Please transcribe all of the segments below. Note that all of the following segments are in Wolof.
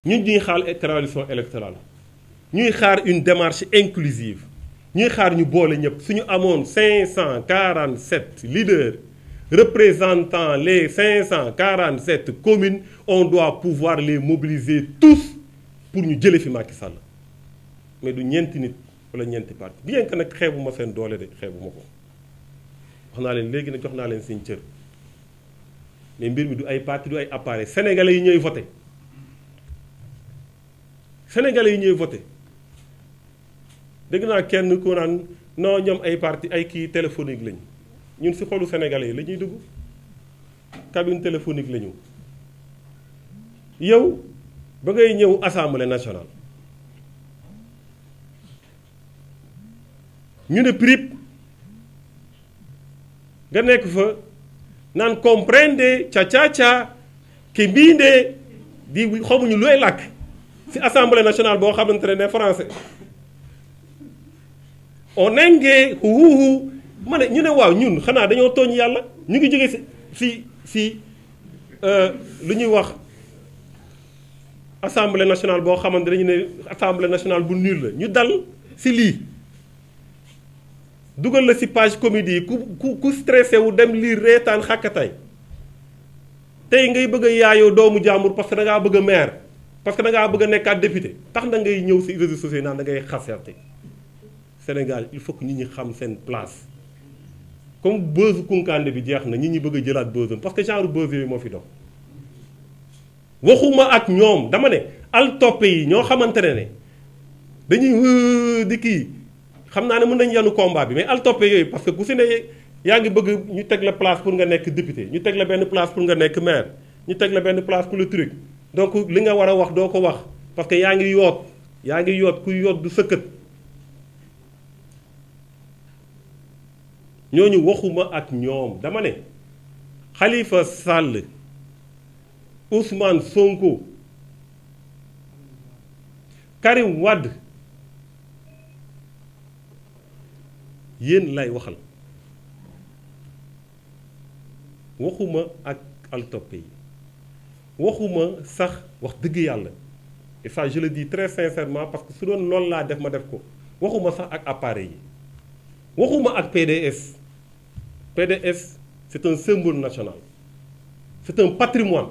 ñun ñuy xaar coalition électorale ñuy xaar une démarche inclusive ñuy xaar ñu boole ñëpp suñu amoon 547 leaders représentant les 547 communes on doit pouvoir les mobiliser tous pour ñu jële fi Macky Sall mais du ñeenti nit wala ñeenti parti bien que nag xeebu ma seen doole de xeebu ma ko wax naa leen léegi nag jox naa leen seen cër mais mbir mi du ay parti du ay appareil sénégalais yi ñooy voté sénégalais yi ñooy voté dégg naa kenn ku naan non ñoom ay parti ay kii téléphonique lañu ñun ci xolu sénégalais yi la ñuy dugg cabine téléphonique lañu yow ba ngay ñëw assemblée nationale ñu ne prip nga nekk fa naan comprende cha ki mbinde di xamuñu looy làkk ci assemblée nationale boo xamante ne français on engee huuhu ma ne ñu ne waaw ñun xanaa dañoo tooñ yàlla ñu ngi jóge ci lu ñuy wax assemblée nationale boo xamante dañu ne assemblée nationale bu nul la ñu dal ci lii dugal la ci page comédie yi ku stressé wu dem lire reetaan xàkkatay tey ngay bëgg a yaayoo doomu jàmbur parce que da ngaa bëgg a maire parce que da ngaa bëgg a nekkaat député tax na ngay ñëw ci réseaux sociaux naan da ngay xaserte Sénégal il faut que nit ñi xam seen place comme buzz Kunkandé bi jeex na nit ñi bëgg a jëlaat buzzam parce que genre buzz yooyu moo fi dox waxuma ak ñoom dama ne al toppe yi ñoo xamante ne dañuy di kii xam naa ne mën nañu yanu combat bi mais al toppe yooyu parce que ku si ne yaa ngi bëgg ñu teg la place pour nga nekk député ñu teg la benn place pour nga nekk maire ñu teg la benn place pour le truc donc li nga war a wax doo ko wax parce que yaa ngi yoot kuy yoot du sëkkët ñooñu waxuma ak ñoom dama ne Khalifa Sall Ousmane Sonko Karim Wade yéen lay waxal waxuma ak altoppe yi waxuma sax wax dëgg yàlla et ça je le dis très sincèrement parce que su doon loolu laa def ma def ko waxuma sax ak appareil yi waxuma ak PDS c'est un symbole national c'est un patrimoine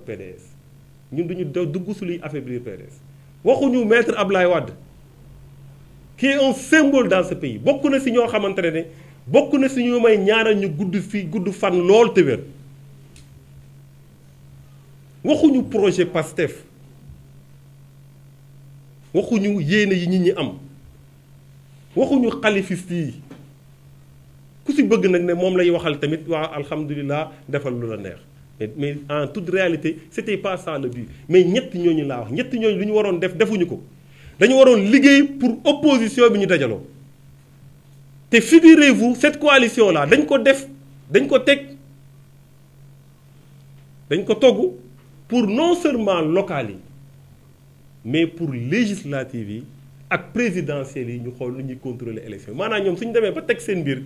PDS ñun duñu dugg su luy affaiblir PDS waxuñu maître Ablaye Wade qui est un symbole dans ce pays bokk na ci ñoo xamante ne bokk na ci ñu may ñaanal ñu gudd fan lool te wér waxuñu projet PASTEF waxuñu yéene yi nit ñi am waxuñu xalifiste yi ku ci bëgg nag ne moom lay waxal tamit waa alhamdulilah defal lu la neex mais en toute réalité c'était pas ça le but mais ñetti ñooñu laa wax ñetti ñooñu lu ñu waroon defuñu ko dañu waroon liggéey pour opposition bi ñu dajaloo te figurez-vous cette coalition là dañ ko togg pour non seulement locales yi mais pour législatives yi ak présidentielles yi ñu xool lu ñuy contrôler élection maanaam ñoom suñu demee ba teg seen mbir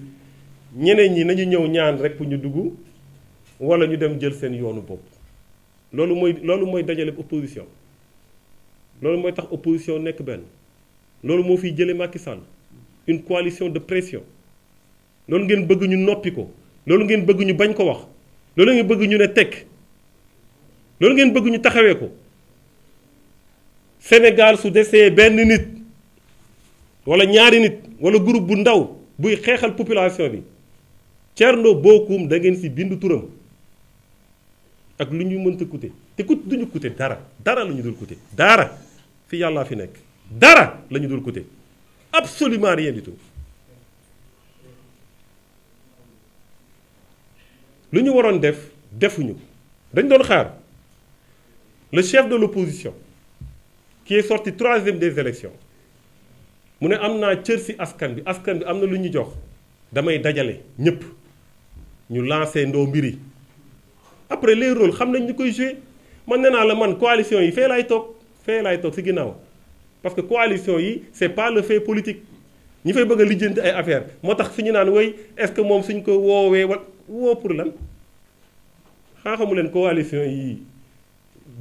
ñeneen ñi nañu ñëw ñaan rek pour ñu dugg wala ñu dem jël seen yoonu bopp loolu mooy dajale opposition loolu mooy tax opposition nekk benn loolu moo fiy jëlee Macky Sall une coalition de pression loolu ngeen bëgg ñu noppi ko loolu ngeen bëgg ñu bañ ko wax loolu ngeen bëgg ñu ne tekk loolu ngeen bëgg ñu taxawee ko Sénégal su desee benn nit wala ñaari nit wala groupe bu ndaw buy xeexal population bi Thierno Bocoum da ngeen ci bindu turam ak lu ñu mënta coûter te duñu coûter dara la ñu dul coûter dara fi yàllaa fi nekk dara la ñu dul coûter absolument rien du tout lu ñu waroon defuñu dañ doon xaar le chef de l'opposition qui est sorti 3e des élections mu ne am naa cër ci askan bi am na lu ñu jox damay dajale ñëpp ñu lancé ndoo mbiri après les rôles xam nañ ñu koy joué man nee naa la man coalition yi fee laay toog ci ginnaaw parce que coalition yi c'est pas le fait politique ñi fay bëgg a lijjanti ay affaire moo tax fi ñu naan woy est-ce que moom suñ ko woowee woo pour lan xaaxamu leen coalition yi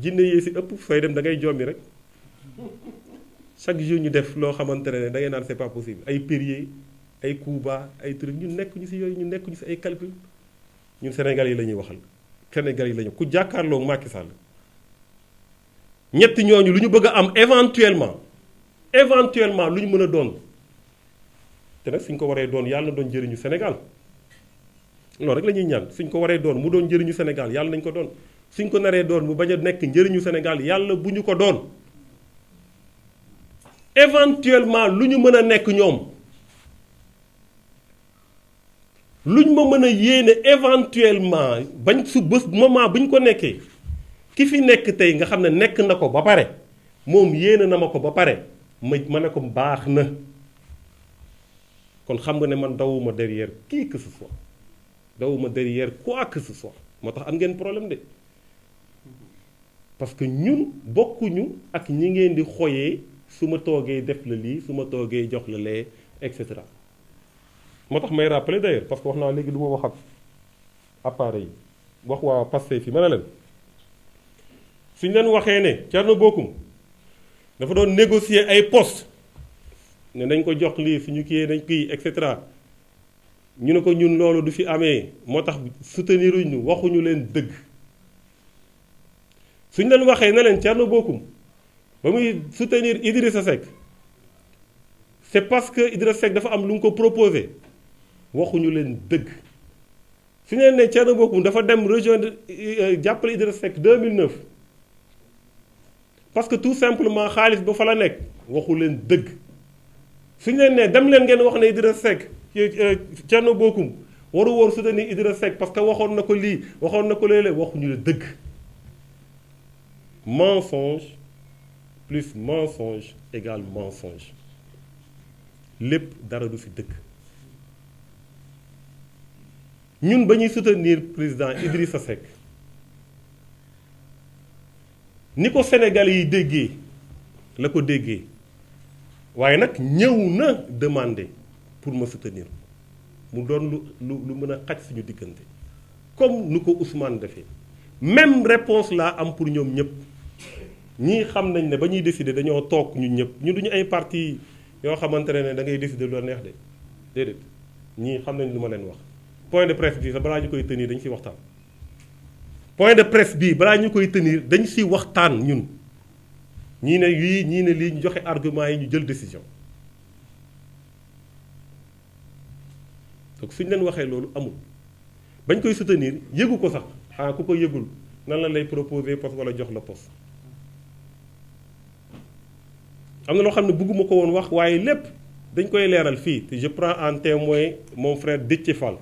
jinne yee si ëpp fay dem da ngay jommi rek chaque jour ñu def loo xamante ne da ngay naan c'est pas possible ay périer ay Cuba ay truc ñun nekk ñu si yooyu ñu nekk ñu si ay calcul ñun Sénégal yi la ñuy waxal Sénégal yi la ñu ku jàkkaarloo Macky Sall ñetti ñooñu lu ñu bëgg a am éventuellement lu ñu mën a doon te nag suñ ko waree doon yàlla na doon njëriñu Sénégal loolu rek la ñuy ñaan suñ ko waree doon mu doon njëriñu Sénégal yàlla nañ ko doon suñ ko naree doon mu bañ a nekk njëriñu Sénégal yàlla bu ñu ko doon éventuellement lu ñu mën a nekk ñoom luñ ma mën a yéene éventuellement bañ su bés moment bu ñu ko nekkee ki fi nekk tey nga xam ne nekk na ko ba pare moom yéene na ma ko ba pare ma ne ko baax na kon xam nga ne man dawuma derrière qui que ce soit dawuma derrière quoi que ce soit moo tax am ngeen problème de parce que ñun bokkuñu ak ñi ngeen di xoyee su ma toogee def la lii su ma toogee jox la lee et cetera moo tax may rappeler d'ailleurs parce que wax naa léegi lu ma wax ak appareil yi wax waa Pastef fi ma ne leen suñ leen waxee ne Thierno Bocoum dafa doon négocier ay postes ne nañ ko jox lii suñu kii nañ kii et cetera ñu ne ko ñun loolu du fi amee moo tax souteniruñ ñu waxuñu leen dëgg suñ leen waxee ne leen Thierno Bocoum ba muy soutenir Idrissa Seck c'est parce que Idrissa Seck dafa am lu mu ko proposé waxuñu leen dëgg su ñu leen ne Thierno Bocoum dafa dem rejoindre jàppale Idrissa Seck 2009 parce que tout simplement xaalis ba fa la nekk waxu leen dëgg su ñu leen ne dem leen ngeen wax ne Idrissa Seck Thierno Bocoum waru woon soutenir Idrissa Seck parce que waxoon na ko lii waxoon na ko léeg-léeg waxuñu la dëgg mensonge plus mensonge égale mensonge lépp dara du fi dëgg ñun ba ñuy soutenir président Idrissa Seck ni ko Sénégalais yi déggee la ko déggee waaye nag ñëw na demander pour ma soutenir mu doon lu mën a xaj suñu diggante comme nu ko Ousmane defee même réponse laa am pour ñoom ñëpp ñii xam nañ ne ba ñuy décider dañoo toog ñun ñëpp ñu duñu ay parti yoo xamante ne da ngay décider lu la neex de déedéet ñii xam nañ lu ma leen wax point de presse bi sax balaa ñu koy tenir dañ si waxtaan point de presse bii balaa ñu koy tenir dañ si waxtaan ñun ñii ne yii ñii ne lii ñu joxe argument yi ñu jël décision donc suñ leen waxee loolu amul bañ koy soutenir yëgu ko sax xanaa ku ko yëgul nan la lay proposer poste wala jox la poste am na loo xam ne bëgguma ko woon wax waaye lépp dañ koy leeral fii te je prends en témoin mon frère Déthié Fall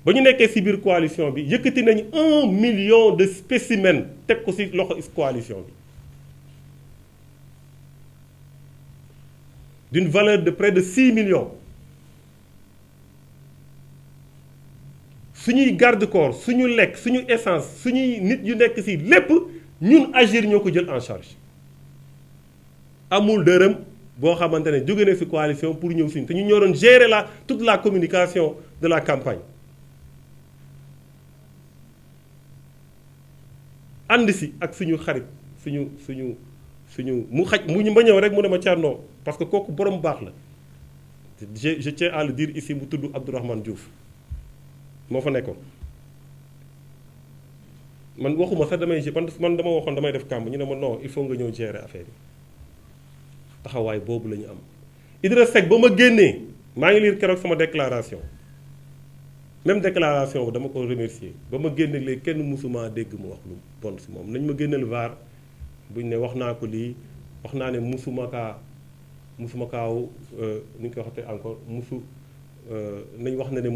ba ñu nekkee ci biir coalition bi yëkkati nañ 1 million de spécimens teg ko ci loxo coalition bi d'une valeur de près de 6 millions suñuy garde-corps suñu lekk suñu essence suñuy nit yu nekk ci lépp ñun Agir ñoo ko jël en charge amul dërëm boo xamante ne jóge na ci coalition pour ñëw suñu te ñu ñoo doon gérer toute la communication de la campagne ànd ci ak suñu xarit suñu mu xaj mu ñu ma ñëw rek mu ne ma Thierno parce que kooku borom baax la je tiens à le dire ici mu tudd Abdourahmane Diouf moo fa nekkoon man waxuma sax man dama waxoon damay def kàmb ñu ne ma non il faut nga ñëw gérer affaire yi taxawaay boobu la ñu am Idrissa Seck ba ma génnee maa ngi lire keroog sama déclaration même déclaration bu dama ko remercier ba ma génne léegi kenn musuma dégg mu wax lu bon si moom nañ ma génneel vaar buñ ne wax naa ko lii wax naa ne musuma kaaw ni ñu koy waxatee encore nañ wax na ne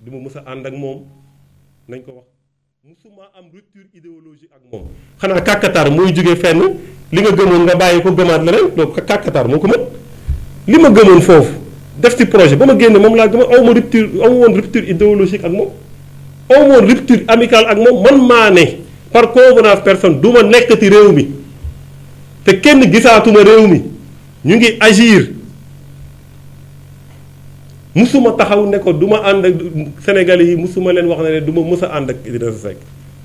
du ma mës a ànd ak moom nañ ko wax musuma am rupture idéologique ak moom xanaa kàkkataar mooy jóge fenn li nga gëmoon nga bàyyi ko gëmaat leneen donc kàkkataar moo ko mën li ma gëmoon foofu def ci projet ba ma génne moom laa gëm aw ma woon rupture idéologique ak moom aw ma woon rupture amicale ak moom man maa ne par convenance personne du ma nekkati réew mi te kenn gisaatuma réew mi ñu ngi agir musuma taxaw ne ko du ma ànd ak Sénégalais yi musuma leen wax ne du ma mës a ànd ak Idrissa Seck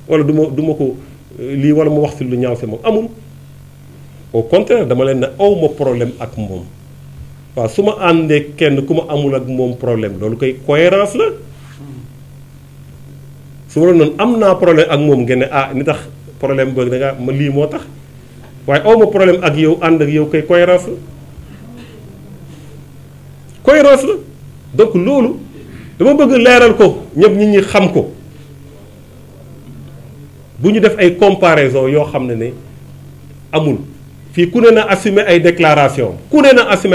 wala du ma ko lii wala mu wax si lu ñaaw si moom amul. au contraire dama leen ne aw ma problème ak moom waaw su ma àndee kenn ku ma amul ak moom problème loolu koy cohérence la su ma la noonu am naa problème ak moom ngeen ne ah ni tax problème boog da nga ma lii moo tax waaye aw ma problème ak yow ànd ak yow koy cohérence la cohérence la donc loolu dama bëgg leeral ko ñëpp nit ñi xam ko bu ñu def ay comparaison yoo xam ne amul fii ku ne na assumer ay déclaration ku ne na assumer